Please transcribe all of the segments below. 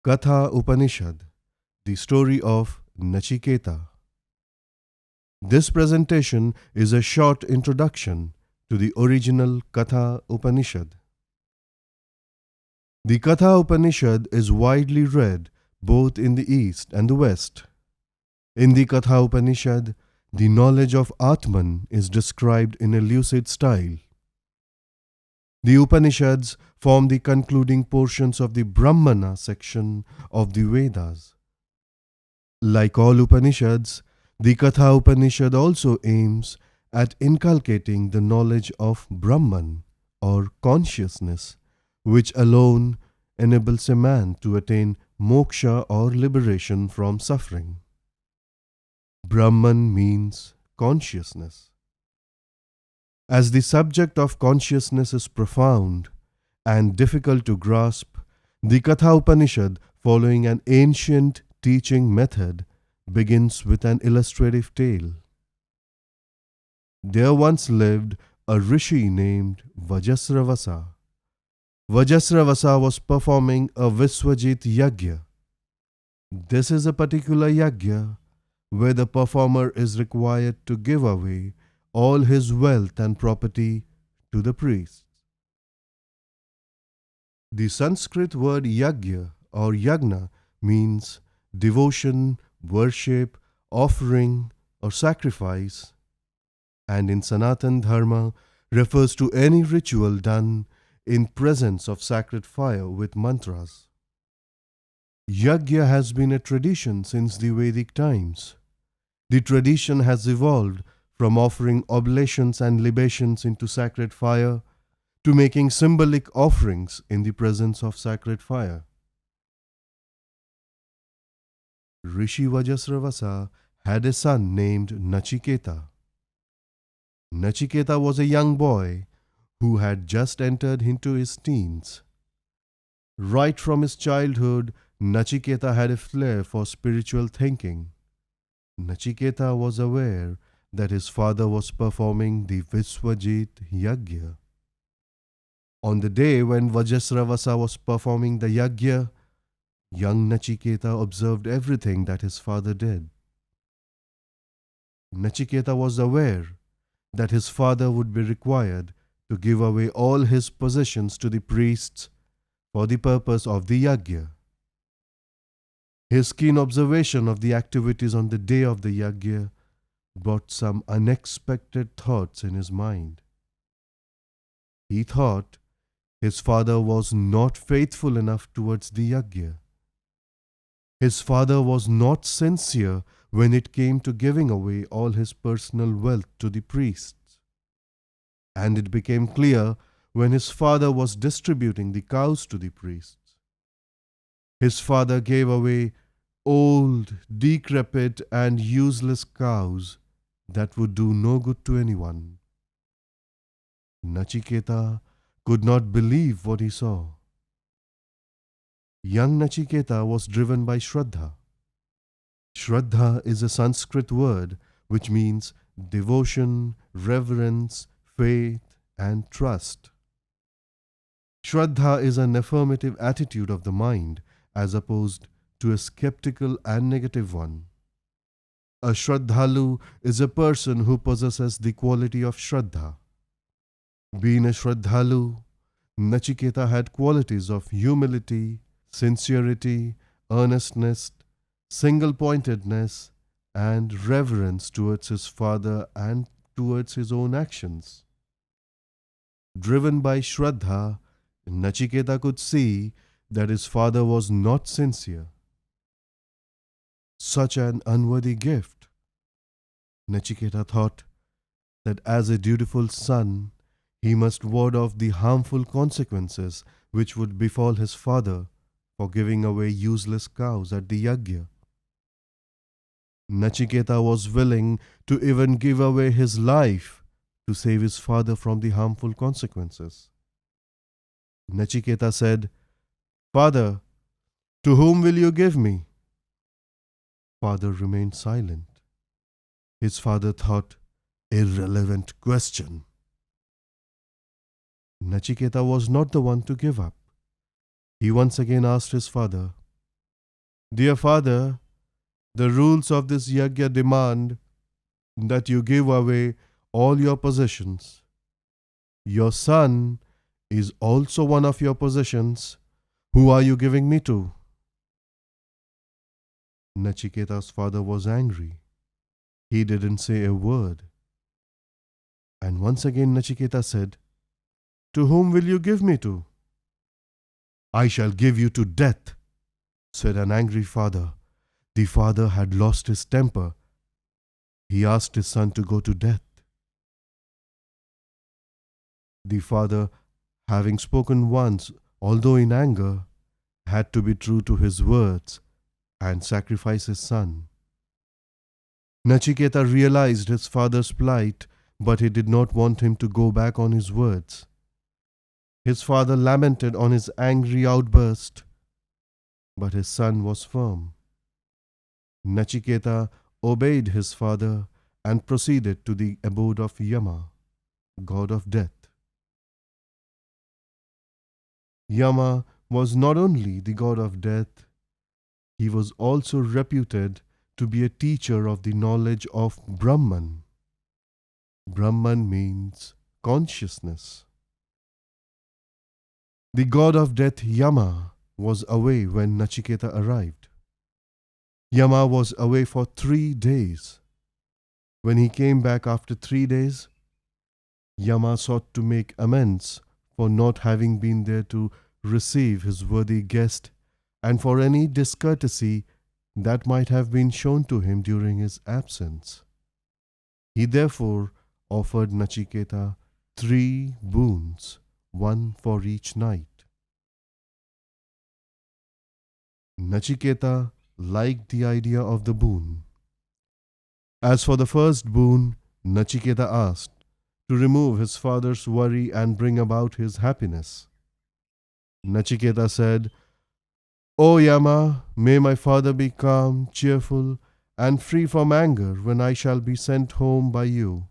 Katha Upanishad, the story of Nachiketa. This presentation is a short introduction to the original Katha Upanishad. The Katha Upanishad is widely read both in the East and the West. In the Katha Upanishad, the knowledge of Atman is described in a lucid style. The Upanishads form the concluding portions of the Brahmana section of the Vedas. Like all Upanishads, the Katha Upanishad also aims at inculcating the knowledge of Brahman or consciousness, which alone enables a man to attain moksha or liberation from suffering. Brahman means consciousness. As the subject of consciousness is profound and difficult to grasp, the Katha Upanishad, following an ancient teaching method, begins with an illustrative tale. There once lived a rishi named Vajasravasa. Vajasravasa was performing a Viswajit Yagya. This is a particular Yagya where the performer is required to give away all his wealth and property to the priests. The Sanskrit word Yagya or Yagna means devotion, worship, offering, or sacrifice, and in Sanatan Dharma refers to any ritual done in presence of sacred fire with mantras. Yagya has been a tradition since the Vedic times. The tradition has evolved from offering oblations and libations into sacred fire to making symbolic offerings in the presence of sacred fire. Rishi Vajasravasa had a son named Nachiketa. Nachiketa was a young boy who had just entered into his teens. Right from his childhood, Nachiketa had a flair for spiritual thinking. Nachiketa was aware that his father was performing the Viswajit Yagya. On the day when Vajasravasa was performing the Yagya, young Nachiketa observed everything that his father did. Nachiketa was aware that his father would be required to give away all his possessions to the priests for the purpose of the Yagya. His keen observation of the activities on the day of the Yagya brought some unexpected thoughts in his mind. He thought his father was not faithful enough towards the Yagya. His father was not sincere when it came to giving away all his personal wealth to the priests. And it became clear when his father was distributing the cows to the priests. His father gave away old, decrepit, and useless cows that would do no good to anyone. Nachiketa could not believe what he saw. Young Nachiketa was driven by Shraddha. Shraddha is a Sanskrit word which means devotion, reverence, faith, and trust. Shraddha is an affirmative attitude of the mind as opposed to a skeptical and negative one. A Shraddhalu is a person who possesses the quality of Shraddha. Being a Shraddhalu, Nachiketa had qualities of humility, sincerity, earnestness, single-pointedness, and reverence towards his father and towards his own actions. Driven by Shraddha, Nachiketa could see that his father was not sincere. Such an unworthy gift. Nachiketa thought that as a dutiful son, he must ward off the harmful consequences which would befall his father for giving away useless cows at the Yagya. Nachiketa was willing to even give away his life to save his father from the harmful consequences. Nachiketa said, "Father, to whom will you give me?" Father remained silent. His father thought, irrelevant question. Nachiketa was not the one to give up. He once again asked his father, Dear father, the rules of this yajna demand that you give away all your possessions. Your son is also one of your possessions. Who are you giving me to? Nachiketa's father was angry. He didn't say a word. And once again Nachiketa said, To whom will you give me to? I shall give you to death, said an angry father. The father had lost his temper. He asked his son to go to death. The father, having spoken once, although in anger, had to be true to his words and sacrifice his son. Nachiketa realized his father's plight, but he did not want him to go back on his words. His father lamented on his angry outburst, but his son was firm. Nachiketa obeyed his father and proceeded to the abode of Yama, god of death. Yama was not only the god of death, he was also reputed to be a teacher of the knowledge of Brahman. Brahman means consciousness. The god of death Yama was away when Nachiketa arrived. Yama was away for 3 days. When he came back after 3 days, Yama sought to make amends for not having been there to receive his worthy guest and for any discourtesy that might have been shown to him during his absence. He therefore offered Nachiketa 3 boons, one for each night. Nachiketa liked the idea of the boon. As for the first boon, Nachiketa asked to remove his father's worry and bring about his happiness. Nachiketa said, O Yama, may my father be calm, cheerful, and free from anger when I shall be sent home by you.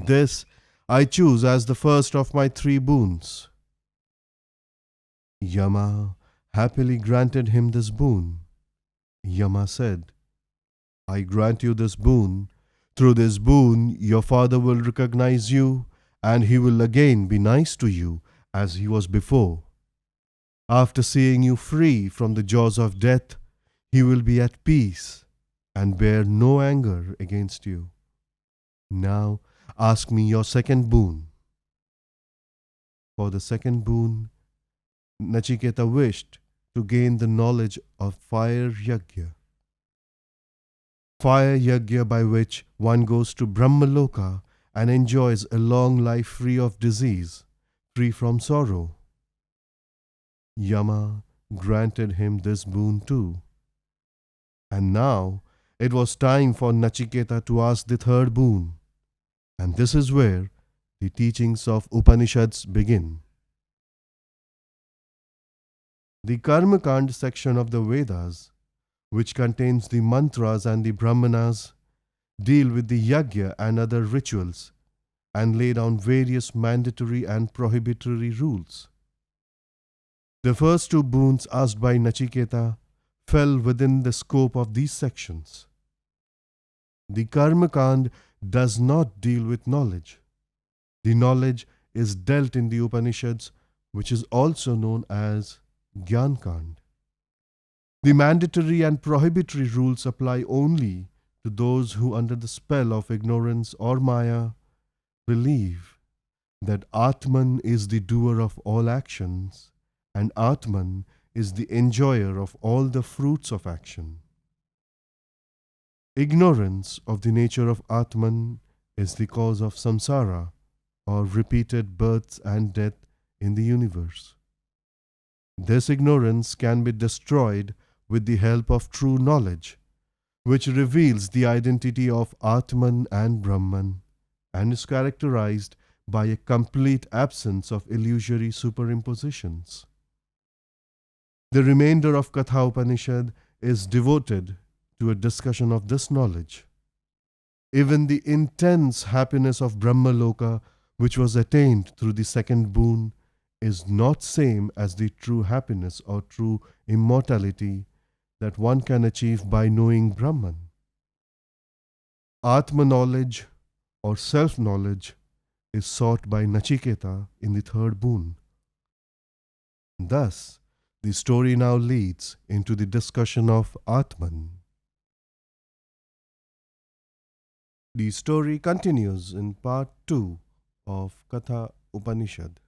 This I choose as the first of my 3 boons. Yama happily granted him this boon. Yama said, I grant you this boon. Through this boon, your father will recognize you, and he will again be nice to you as he was before. After seeing you free from the jaws of death, he will be at peace and bear no anger against you. Now ask me your second boon. For the second boon, Nachiketa wished to gain the knowledge of fire yajna. Fire yajna by which one goes to Brahmaloka and enjoys a long life free of disease, free from sorrow. Yama granted him this boon too. And now it was time for Nachiketa to ask the third boon. And this is where the teachings of Upanishads begin. The Karmakand section of the Vedas, which contains the mantras and the brahmanas, deal with the yajna and other rituals and lay down various mandatory and prohibitory rules. The first 2 boons asked by Nachiketa fell within the scope of these sections. The Karmakand does not deal with knowledge. The knowledge is dealt in the Upanishads, which is also known as Gyankand. The mandatory and prohibitory rules apply only to those who, under the spell of ignorance or Maya, believe that Atman is the doer of all actions and Atman is the enjoyer of all the fruits of action. Ignorance of the nature of Atman is the cause of samsara, or repeated births and death in the universe. This ignorance can be destroyed with the help of true knowledge, which reveals the identity of Atman and Brahman and is characterized by a complete absence of illusory superimpositions. The remainder of Katha Upanishad is devoted to a discussion of this knowledge. Even the intense happiness of Brahmaloka, which was attained through the second boon, is not same as the true happiness or true immortality that one can achieve by knowing Brahman. Atma knowledge or self knowledge is sought by Nachiketa in the third boon. Thus, the story now leads into the discussion of Atman. The story continues in part 2 of Katha Upanishad.